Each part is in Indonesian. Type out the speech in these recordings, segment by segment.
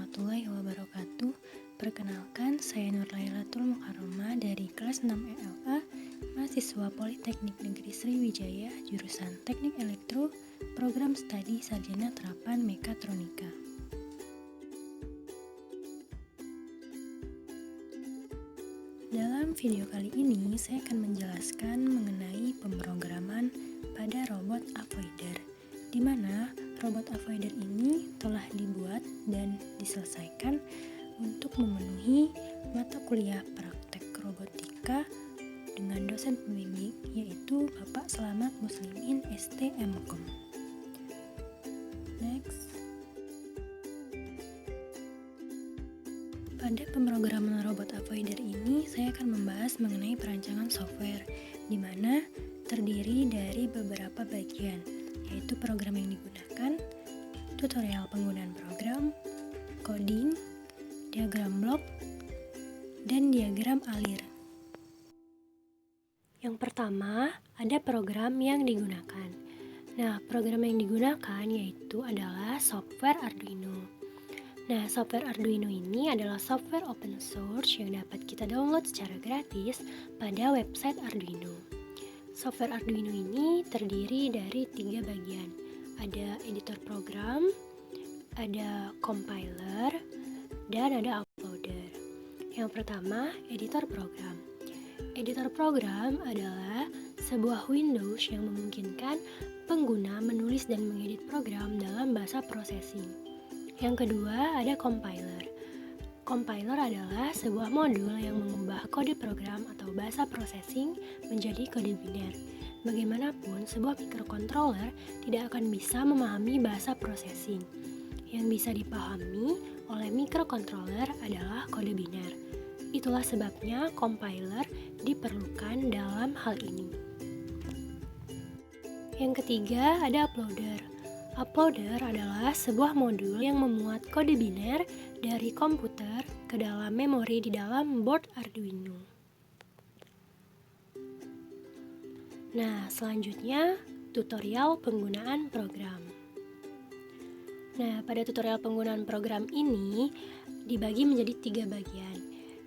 warahmatullahi wabarakatuh. Perkenalkan, saya Nur Lailatul Mukarromah dari kelas 6 ELA, mahasiswa Politeknik Negeri Sriwijaya, jurusan Teknik Elektro, program studi Sarjana Terapan Mekatronika. Dalam video kali ini, saya akan menjelaskan mengenai pemrograman pada robot avoider, di mana robot avoider ini telah dibuat dan diselesaikan untuk memenuhi mata kuliah praktek robotika dengan dosen pembimbing, yaitu Bapak Slamet Muslimin STMkom. Next. Pada pemrograman robot avoider ini, saya akan membahas mengenai perancangan software, di mana terdiri dari beberapa bagian, yaitu program yang digunakan, tutorial penggunaan program, coding, diagram blok, dan diagram alir. Yang pertama, ada program yang digunakan. Nah, program yang digunakan yaitu adalah software Arduino. Nah, software Arduino ini adalah software open source yang dapat kita download secara gratis pada website Arduino. Software Arduino ini terdiri dari 3 bagian. Ada editor program, ada compiler, dan ada uploader. Yang pertama, editor program. Editor program adalah sebuah Windows yang memungkinkan pengguna menulis dan mengedit program dalam bahasa processing. Yang kedua, ada compiler. Compiler adalah sebuah modul yang mengubah kode program atau bahasa processing menjadi kode biner. Bagaimanapun, sebuah microcontroller tidak akan bisa memahami bahasa processing. Yang bisa dipahami oleh microcontroller adalah kode biner. Itulah sebabnya compiler diperlukan dalam hal ini. Yang ketiga, ada uploader. Uploader adalah sebuah modul yang memuat kode biner dari komputer ke dalam memori di dalam board Arduino. Nah, selanjutnya tutorial penggunaan program. Nah, pada tutorial penggunaan program ini dibagi menjadi 3 bagian.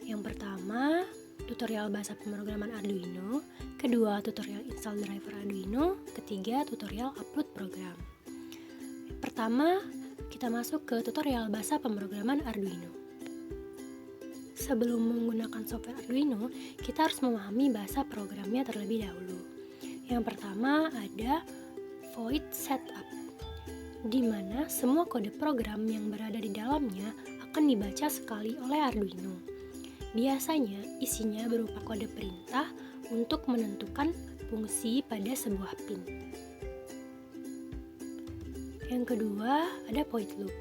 Yang pertama, tutorial bahasa pemrograman Arduino, kedua, tutorial install driver Arduino, ketiga, tutorial upload program. Pertama, kita masuk ke tutorial bahasa pemrograman Arduino. Sebelum menggunakan software Arduino, kita harus memahami bahasa programnya terlebih dahulu. Yang pertama ada void setup, di mana semua kode program yang berada di dalamnya akan dibaca sekali oleh Arduino. Biasanya isinya berupa kode perintah untuk menentukan fungsi pada sebuah pin. Yang kedua, ada void loop,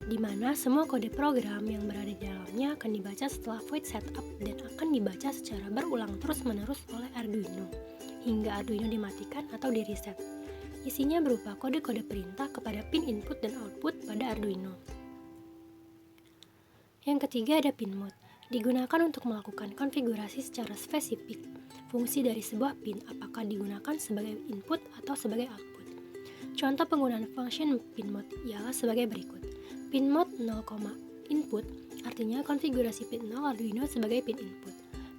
di mana semua kode program yang berada di dalamnya akan dibaca setelah void setup dan akan dibaca secara berulang terus-menerus oleh Arduino, hingga Arduino dimatikan atau di-reset. Isinya berupa kode-kode perintah kepada pin input dan output pada Arduino. Yang ketiga, ada pin mode, digunakan untuk melakukan konfigurasi secara spesifik fungsi dari sebuah pin, apakah digunakan sebagai input atau sebagai output. Contoh penggunaan function pin mode ialah sebagai berikut. Pin mode 0, input artinya konfigurasi pin 0 Arduino sebagai pin input.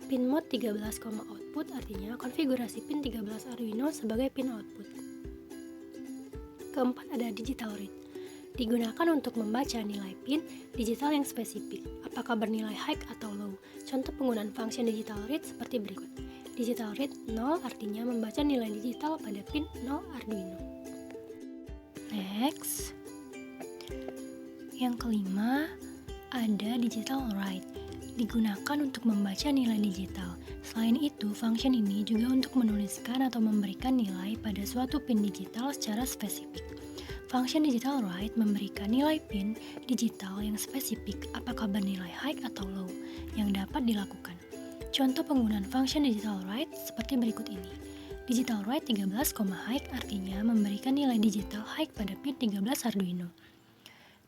Pin mode 13, output artinya konfigurasi pin 13 Arduino sebagai pin output. Keempat, ada digital read. Digunakan untuk membaca nilai pin digital yang spesifik, apakah bernilai high atau low. Contoh penggunaan function digital read seperti berikut. Digital read 0 artinya membaca nilai digital pada pin 0 Arduino. Next. Yang kelima, ada digital write. Digunakan untuk membaca nilai digital. Selain itu, function ini juga untuk menuliskan atau memberikan nilai pada suatu pin digital secara spesifik. Function digital write memberikan nilai pin digital yang spesifik, apakah bernilai high atau low, yang dapat dilakukan. Contoh penggunaan function digital write seperti berikut ini. Digital write 13, high artinya memberikan nilai digital high pada pin 13 Arduino.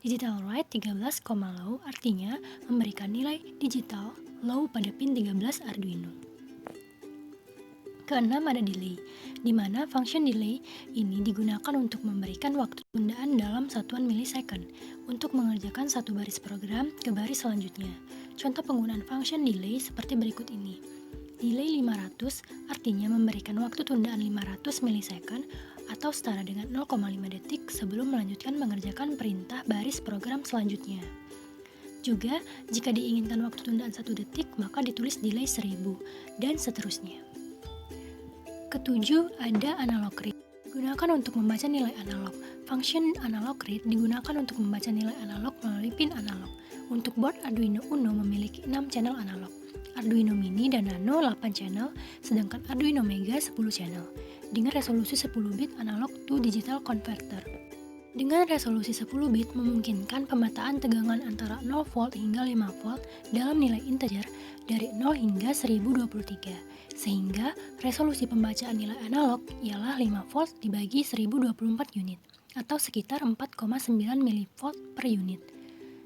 Digital write 13, low artinya memberikan nilai digital low pada pin 13 Arduino. Keenam ada delay, di mana function delay ini digunakan untuk memberikan waktu tundaan dalam satuan milisecond untuk mengerjakan satu baris program ke baris selanjutnya. Contoh penggunaan function delay seperti berikut ini. Delay 500 artinya memberikan waktu tundaan 500 milisecond atau setara dengan 0,5 detik sebelum melanjutkan mengerjakan perintah baris program selanjutnya. Juga, jika diinginkan waktu tundaan 1 detik, maka ditulis delay 1000, dan seterusnya. Ketujuh, ada analog read. Digunakan untuk membaca nilai analog. Function analog read digunakan untuk membaca nilai analog melalui pin analog. Untuk board Arduino Uno memiliki 6 channel analog. Arduino Mini dan Nano 8 channel, sedangkan Arduino Mega 10 channel, dengan resolusi 10 bit analog to digital converter. Dengan resolusi 10 bit memungkinkan pemetaan tegangan antara 0 volt hingga 5 volt dalam nilai integer dari 0 hingga 1023. Sehingga resolusi pembacaan nilai analog ialah 5 volt dibagi 1024 unit atau sekitar 4,9 mV per unit.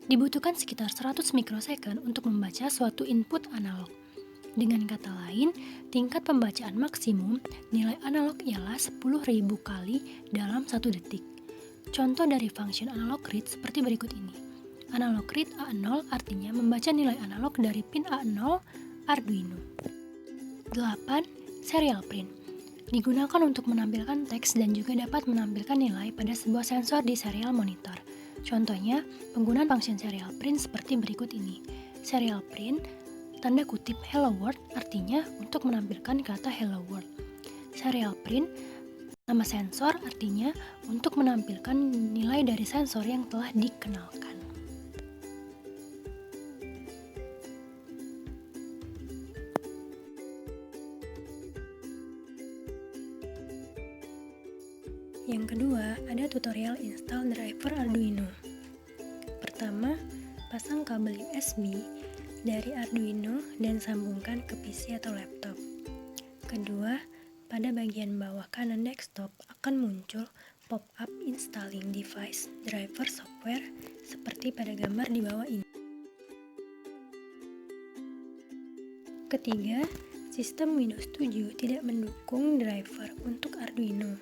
Dibutuhkan sekitar 100 mikrosecond untuk membaca suatu input analog. Dengan kata lain, tingkat pembacaan maksimum nilai analog ialah 10.000 kali dalam 1 detik. Contoh dari function analog read seperti berikut ini. Analog read A0 artinya membaca nilai analog dari pin A0 Arduino. 8. Serial print. Digunakan untuk menampilkan teks dan juga dapat menampilkan nilai pada sebuah sensor di serial monitor. Contohnya, penggunaan function serial print seperti berikut ini. Serial print, tanda kutip hello world, artinya untuk menampilkan kata hello world. Serial print, nama sensor, artinya untuk menampilkan nilai dari sensor yang telah dikenalkan. Yang kedua, ada tutorial install driver Arduino. Pertama, pasang kabel USB dari Arduino dan sambungkan ke PC atau laptop. Kedua, pada bagian bawah kanan desktop akan muncul pop-up installing device driver software seperti pada gambar di bawah ini. Ketiga, sistem Windows 7 tidak mendukung driver untuk Arduino,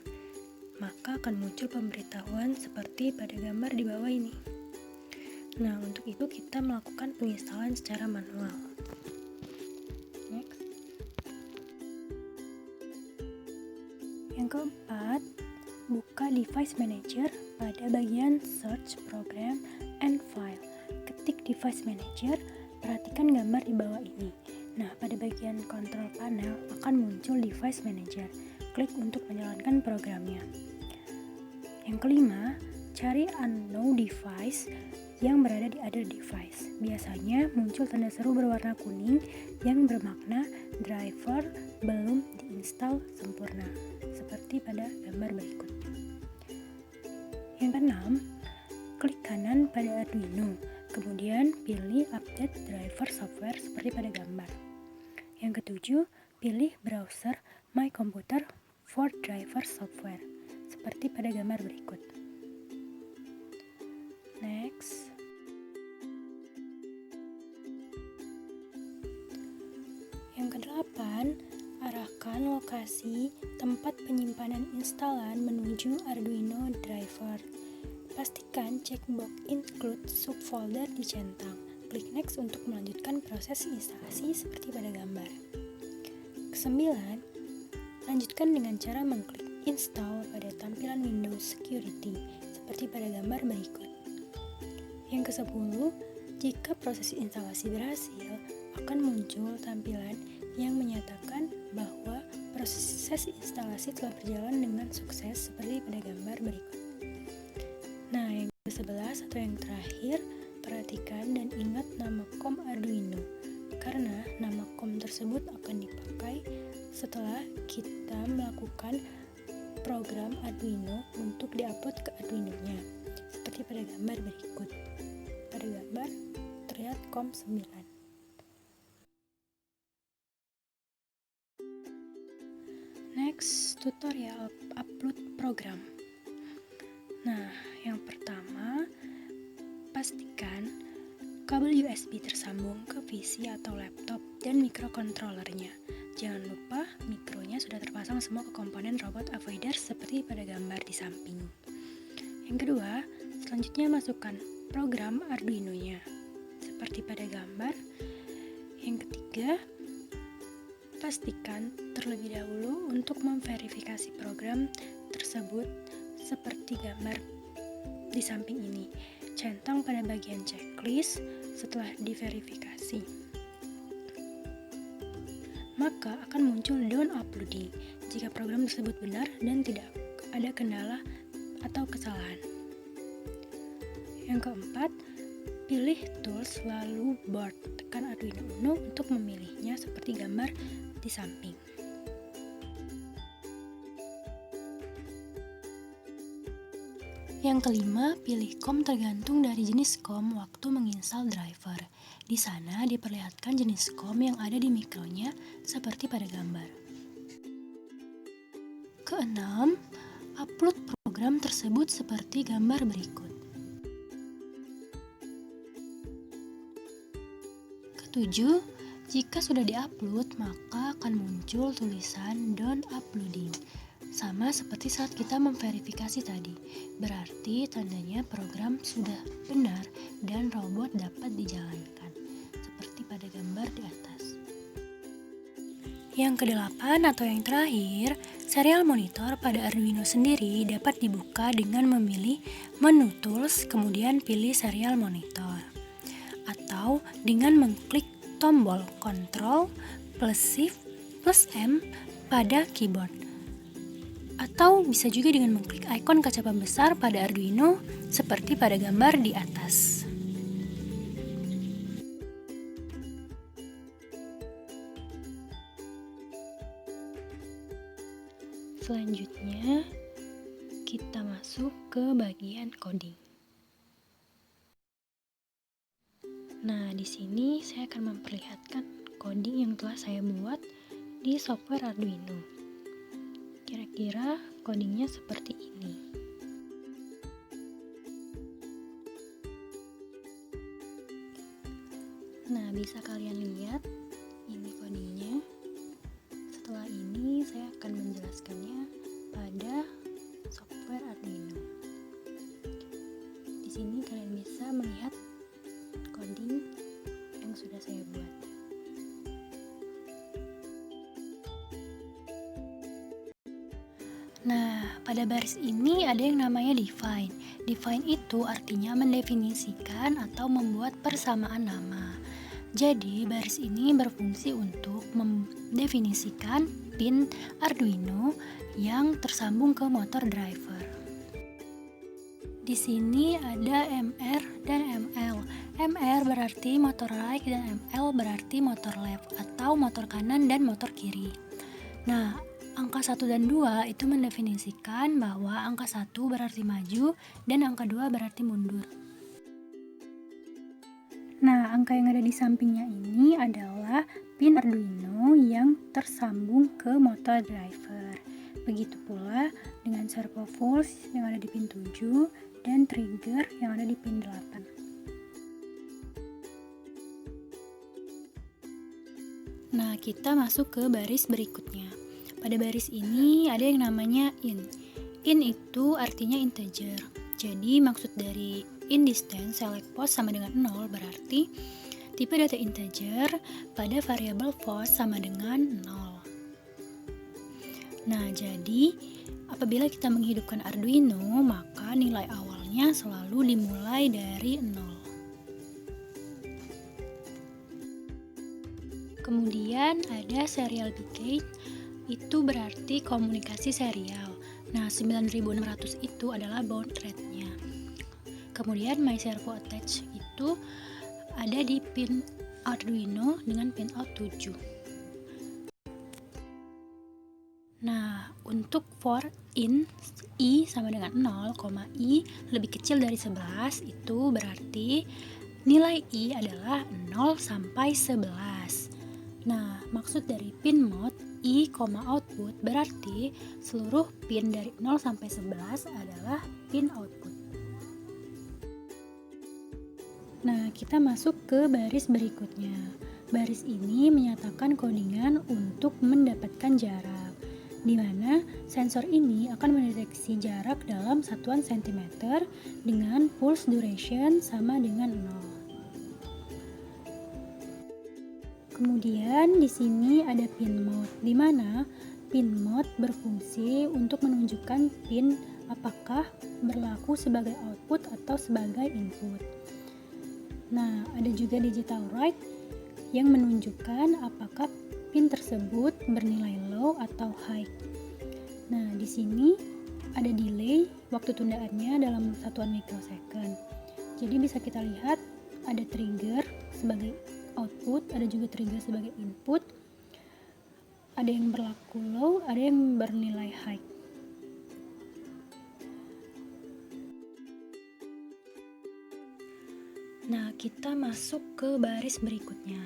maka akan muncul pemberitahuan seperti pada gambar di bawah ini. Nah, untuk itu kita melakukan penginstalan secara manual. Next. Yang keempat, buka Device Manager pada bagian Search Program and File. Ketik Device Manager, perhatikan gambar di bawah ini. Nah, pada bagian Control Panel akan muncul Device Manager. Klik untuk menjalankan programnya. Yang kelima, cari unknown device yang berada di other device. Biasanya muncul tanda seru berwarna kuning yang bermakna driver belum diinstal sempurna, seperti pada gambar berikut. Yang keenam, klik kanan pada Arduino, kemudian pilih update driver software seperti pada gambar. Yang ketujuh, pilih browser My Computer for driver software, seperti pada gambar berikut. Next. Yang kedelapan, arahkan lokasi tempat penyimpanan instalan menuju Arduino driver. Pastikan checkbox include subfolder dicentang. Klik next untuk melanjutkan proses instalasi seperti pada gambar. Kesembilan, lanjutkan dengan cara mengklik install pada tampilan Windows Security seperti pada gambar berikut. Yang ke-10, jika proses instalasi berhasil, akan muncul tampilan yang menyatakan bahwa proses instalasi telah berjalan dengan sukses seperti pada gambar berikut. Nah, yang ke-11 atau yang terakhir, perhatikan dan ingat nama COM Arduino, karena nama COM tersebut akan dipakai setelah kita melakukan program Arduino untuk diupload ke Arduino-nya, seperti pada gambar berikut. Pada gambar terlihat COM 9. Next, tutorial upload program. Nah, yang pertama, pastikan kabel USB tersambung ke PC atau laptop dan microcontrollernya. Jangan lupa mikronya sudah terpasang semua ke komponen robot avoider seperti pada gambar di samping. Yang kedua, selanjutnya masukkan program Arduino-nya seperti pada gambar. Yang ketiga, pastikan terlebih dahulu untuk memverifikasi program tersebut seperti gambar di samping ini. Centang pada bagian checklist setelah diverifikasi. Maka akan muncul done uploading jika program tersebut benar dan tidak ada kendala atau kesalahan. Yang keempat, pilih tools lalu board. Tekan Arduino Uno untuk memilihnya seperti gambar di samping. Yang kelima, pilih COM tergantung dari jenis COM waktu menginstal driver. Di sana diperlihatkan jenis COM yang ada di mikronya seperti pada gambar. Keenam, upload program tersebut seperti gambar berikut. Ketujuh, jika sudah diupload maka akan muncul tulisan done uploading. Sama seperti saat kita memverifikasi tadi, berarti tandanya program sudah benar dan robot dapat dijalankan, seperti pada gambar di atas. Yang kedelapan atau yang terakhir, serial monitor pada Arduino sendiri dapat dibuka dengan memilih menu tools, kemudian pilih serial monitor. Atau dengan mengklik tombol Ctrl plus Shift plus M pada keyboard. Atau bisa juga dengan mengklik ikon kaca pembesar pada Arduino seperti pada gambar di atas. Selanjutnya, kita masuk ke bagian coding. Nah, di sini saya akan memperlihatkan coding yang telah saya buat di software Arduino. Kira-kira codingnya seperti ini. Nah, bisa kalian lihat, ini codingnya. Setelah ini saya akan menjelaskannya pada software Arduino. Di sini kalian bisa melihat coding yang sudah saya buat. Nah, pada baris ini ada yang namanya define. Define itu artinya mendefinisikan atau membuat persamaan nama. Jadi, baris ini berfungsi untuk mendefinisikan pin Arduino yang tersambung ke motor driver. Di sini ada MR dan ML. MR berarti motor right dan ML berarti motor left atau motor kanan dan motor kiri. Nah, angka 1 dan 2 itu mendefinisikan bahwa angka 1 berarti maju dan angka 2 berarti mundur. Nah, angka yang ada di sampingnya ini adalah pin Arduino yang tersambung ke motor driver. Begitu pula dengan servo pulse yang ada di pin 7 dan trigger yang ada di pin 8. Nah, kita masuk ke baris berikutnya. Pada baris ini ada yang namanya in. In itu artinya integer. Jadi maksud dari in distance select post sama dengan 0 berarti tipe data integer pada variabel post sama dengan 0. Nah, jadi apabila kita menghidupkan Arduino, maka nilai awalnya selalu dimulai dari 0. Kemudian ada serial gate, itu berarti komunikasi serial. Nah, 9600 itu adalah baud rate-nya. Kemudian my servo attach itu ada di pin Arduino dengan pin out 7. Nah, untuk for in i sama dengan 0, i lebih kecil dari 11 itu berarti nilai i adalah 0 sampai 11. Nah, maksud dari pin mode i, output berarti seluruh pin dari 0 sampai 11 adalah pin output. Nah, kita masuk ke baris berikutnya. Baris ini menyatakan codingan untuk mendapatkan jarak, di mana sensor ini akan mendeteksi jarak dalam satuan sentimeter dengan pulse duration sama dengan 0. Kemudian di sini ada pin mode, di mana pin mode berfungsi untuk menunjukkan pin apakah berlaku sebagai output atau sebagai input. Nah, ada juga digital write yang menunjukkan apakah pin tersebut bernilai low atau high. Nah, di sini ada delay, waktu tundaannya dalam satuan microsecond. Jadi bisa kita lihat ada trigger sebagai output, ada juga trigger sebagai input. Ada yang berlaku low, ada yang bernilai high. Nah, kita masuk ke baris berikutnya.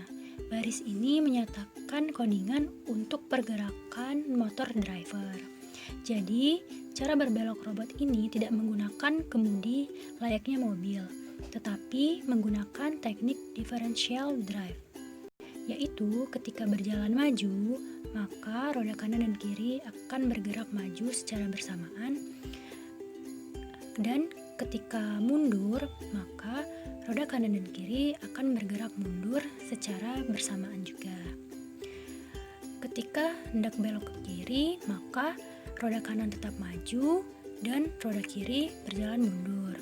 Baris ini menyatakan codingan untuk pergerakan motor driver. Jadi, cara berbelok robot ini tidak menggunakan kemudi layaknya mobil, tetapi menggunakan teknik differential drive, yaitu ketika berjalan maju, maka roda kanan dan kiri akan bergerak maju secara bersamaan, dan ketika mundur, maka roda kanan dan kiri akan bergerak mundur secara bersamaan juga. Ketika hendak belok ke kiri, maka roda kanan tetap maju dan roda kiri berjalan mundur.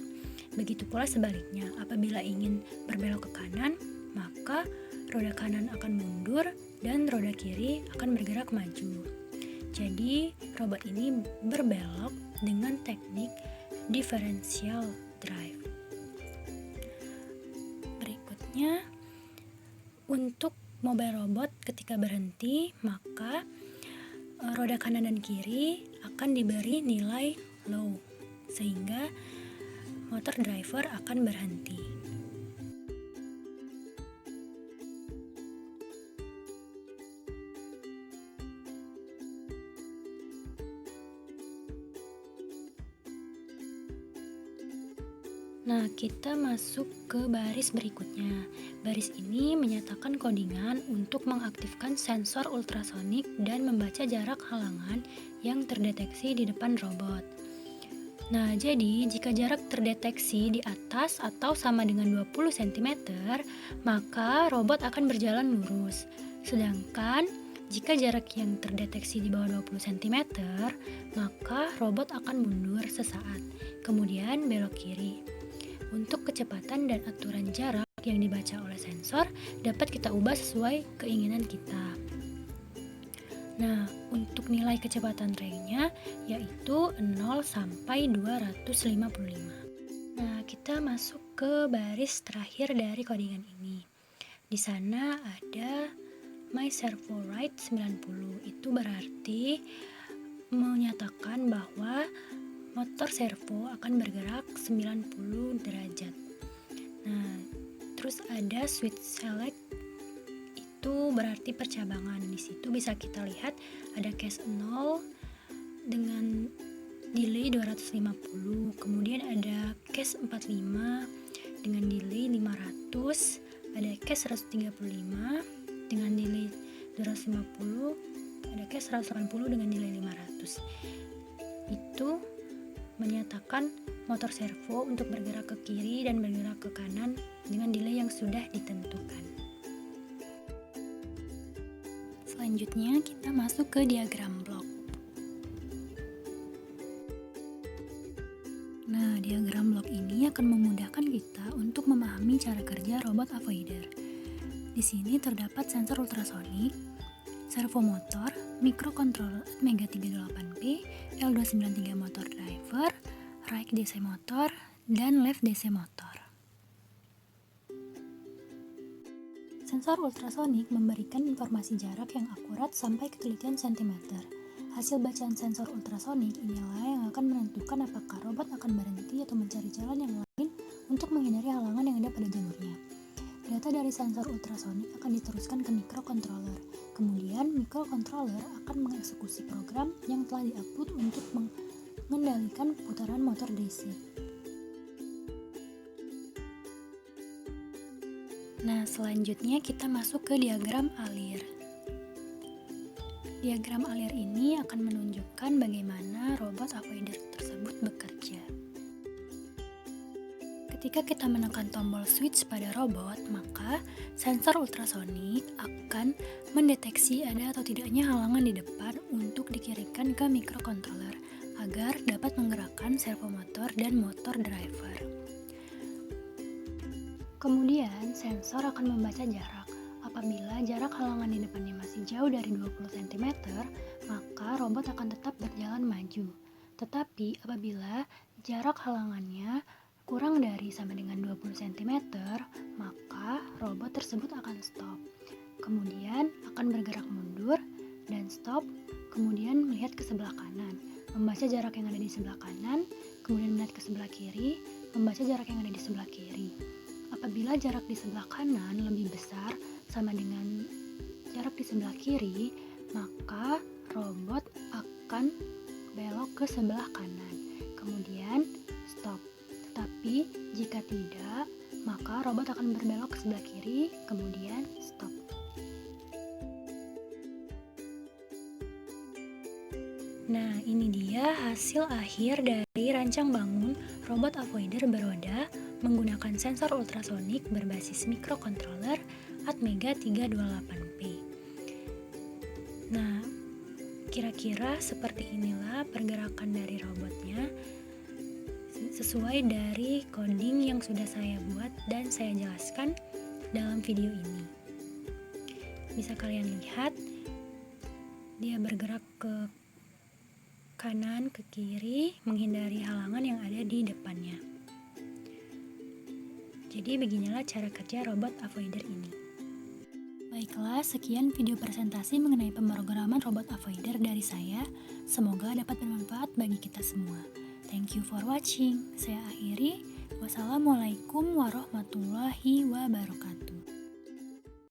Begitu pula sebaliknya, apabila ingin berbelok ke kanan, maka roda kanan akan mundur dan roda kiri akan bergerak maju. Jadi, robot ini berbelok dengan teknik differential drive. Berikutnya, untuk mobile robot ketika berhenti, maka roda kanan dan kiri akan diberi nilai low, sehingga motor driver akan berhenti. Nah, kita masuk ke baris berikutnya. Baris ini menyatakan codingan untuk mengaktifkan sensor ultrasonik dan membaca jarak halangan yang terdeteksi di depan robot. Nah, jadi jika jarak terdeteksi di atas atau sama dengan 20 cm, maka robot akan berjalan lurus. Sedangkan jika jarak yang terdeteksi di bawah 20 cm, maka robot akan mundur sesaat, kemudian belok kiri. Untuk kecepatan dan aturan jarak yang dibaca oleh sensor dapat kita ubah sesuai keinginan kita. Nah, untuk nilai kecepatan reingnya yaitu 0 sampai 255. Nah, kita masuk ke baris terakhir dari codingan ini. Di sana ada My Servo Right 90. Itu berarti menyatakan bahwa motor servo akan bergerak 90 derajat. Nah, terus ada switch select, itu berarti percabangan. Di situ bisa kita lihat ada case 0 dengan delay 250, kemudian ada case 45 dengan delay 500, ada case 135 dengan delay 250, ada case 180 dengan delay 500. Itu menyatakan motor servo untuk bergerak ke kiri dan bergerak ke kanan dengan delay yang sudah ditentukan. Selanjutnya kita masuk ke diagram blok. Nah, diagram blok ini akan memudahkan kita untuk memahami cara kerja robot avoider. Di sini terdapat sensor ultrasonik, servo motor, microcontroller Atmega 38P, L293 motor driver, right DC motor, dan left DC motor. Sensor ultrasonik memberikan informasi jarak yang akurat sampai ketelitian sentimeter. Hasil bacaan sensor ultrasonik inilah yang akan menentukan apakah robot akan berhenti atau mencari jalan yang lain untuk menghindari halangan yang ada pada jalurnya. Data dari sensor ultrasonik akan diteruskan ke microcontroller. Kemudian, microcontroller akan mengeksekusi program yang telah di-output untuk mengendalikan putaran motor DC. Nah, selanjutnya kita masuk ke diagram alir. Diagram alir ini akan menunjukkan bagaimana robot avoider tersebut bekerja. Ketika kita menekan tombol switch pada robot, maka sensor ultrasonik akan mendeteksi ada atau tidaknya halangan di depan untuk dikirimkan ke microcontroller agar dapat menggerakkan servomotor dan motor driver. Kemudian, sensor akan membaca jarak. Apabila jarak halangan di depannya masih jauh dari 20 cm, maka robot akan tetap berjalan maju. Tetapi apabila jarak halangannya kurang dari sama dengan 20 cm, maka robot tersebut akan stop. Kemudian akan bergerak mundur dan stop, kemudian melihat ke sebelah kanan, membaca jarak yang ada di sebelah kanan, kemudian melihat ke sebelah kiri, membaca jarak yang ada di sebelah kiri. Apabila jarak di sebelah kanan lebih besar sama dengan jarak di sebelah kiri, maka robot akan belok ke sebelah kanan, kemudian stop. Tetapi jika tidak, maka robot akan berbelok ke sebelah kiri, kemudian stop. Nah, ini dia hasil akhir dari rancang bangun robot avoider beroda menggunakan sensor ultrasonik berbasis microcontroller Atmega 328P. Nah, kira-kira seperti inilah pergerakan dari robotnya sesuai dari coding yang sudah saya buat dan saya jelaskan dalam video ini. Bisa kalian lihat, dia bergerak ke kanan, ke kiri, menghindari halangan yang ada di depannya. Jadi beginilah cara kerja robot avoider ini. Baiklah, sekian video presentasi mengenai pemrograman robot avoider dari saya. Semoga dapat bermanfaat bagi kita semua. Thank you for watching. Saya akhiri. Wassalamualaikum warahmatullahi wabarakatuh.